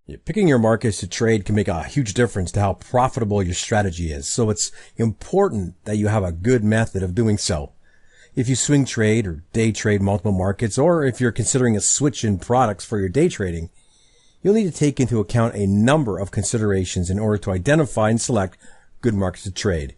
Yeah, picking your markets to trade can make a huge difference to how profitable your strategy is. So it's important that you have a good method of doing so. If you swing trade or day trade multiple markets, or if you're considering a switch in products for your day trading, you'll need to take into account a number of considerations in order to identify and select good markets to trade.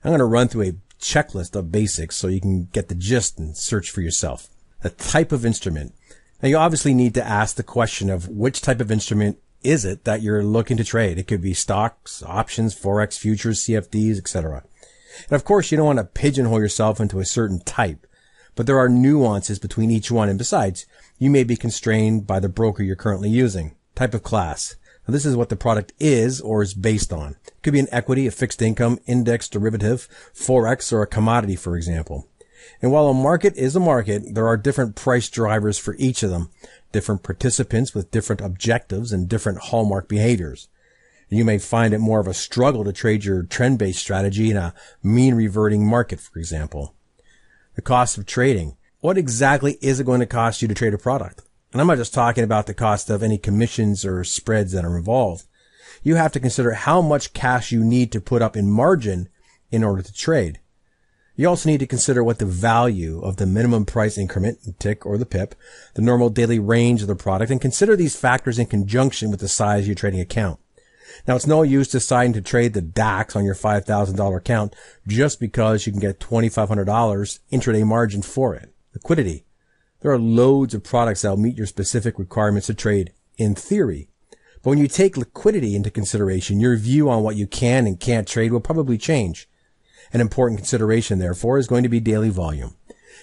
I'm going to run through a checklist of basics so you can get the gist and search for yourself. The type of instrument. Now, you obviously need to ask the question of which type of instrument is it that you're looking to trade. It could be stocks, options, forex, futures, CFDs, etc. And of course, you don't want to pigeonhole yourself into a certain type, but there are nuances between each one. And besides, you may be constrained by the broker you're currently using. Type of class. Now, this is what the product is or is based on. It could be an equity, a fixed income, index, derivative, forex, or a commodity, for example. And while a market is a market, there are different price drivers for each of them, different participants with different objectives and different hallmark behaviors. You may find it more of a struggle to trade your trend-based strategy in a mean reverting market, for example. The cost of trading. What exactly is it going to cost you to trade a product? And I'm not just talking about the cost of any commissions or spreads that are involved. You have to consider how much cash you need to put up in margin in order to trade. You also need to consider what the value of the minimum price increment, the tick or the pip, the normal daily range of the product, and consider these factors in conjunction with the size of your trading account. Now, it's no use deciding to trade the DAX on your $5,000 account just because you can get $2,500 intraday margin for it. Liquidity. There are loads of products that will meet your specific requirements to trade, in theory. But when you take liquidity into consideration, your view on what you can and can't trade will probably change. An important consideration, therefore, is going to be daily volume.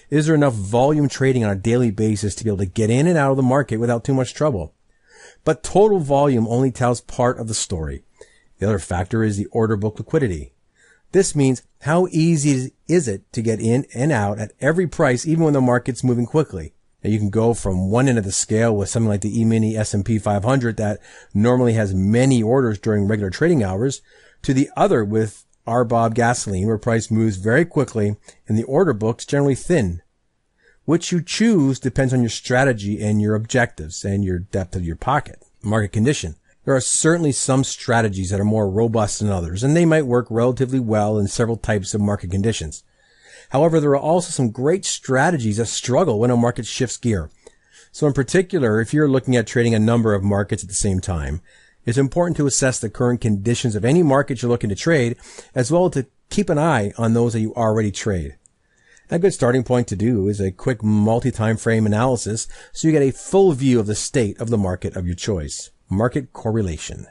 Is there enough volume trading on a daily basis to be able to get in and out of the market without too much trouble? But total volume only tells part of the story. The other factor is the order book liquidity. This means how easy is it to get in and out at every price, even when the market's moving quickly. Now, you can go from one end of the scale with something like the E-mini S&P 500 that normally has many orders during regular trading hours to the other with RBOB gasoline, where price moves very quickly and the order book's generally thin. Which you choose depends on your strategy and your objectives and your depth of your pocket. Market condition. There are certainly some strategies that are more robust than others, and they might work relatively well in several types of market conditions. However, there are also some great strategies that struggle when a market shifts gear. So in particular, if you're looking at trading a number of markets at the same time, it's important to assess the current conditions of any market you're looking to trade, as well as to keep an eye on those that you already trade. A good starting point to do is a quick multi-time frame analysis so you get a full view of the state of the market of your choice. Market correlation.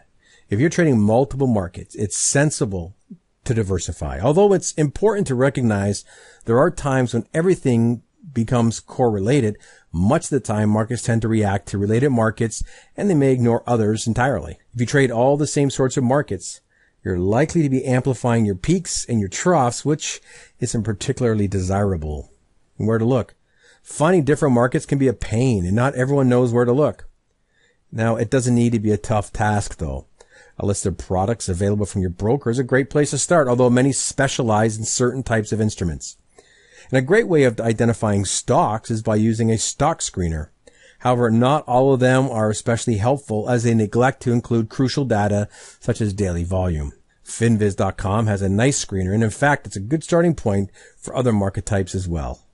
If you're trading multiple markets, it's sensible to diversify. Although it's important to recognize there are times when everything becomes correlated. Much of the time, markets tend to react to related markets, and they may ignore others entirely. If you trade all the same sorts of markets, you're likely to be amplifying your peaks and your troughs, which isn't particularly desirable. And where to look? Finding different markets can be a pain, and not everyone knows where to look. Now, it doesn't need to be a tough task, though. A list of products available from your broker is a great place to start, although many specialize in certain types of instruments. And a great way of identifying stocks is by using a stock screener. However, not all of them are especially helpful as they neglect to include crucial data such as daily volume. Finviz.com has a nice screener, and in fact, it's a good starting point for other market types as well.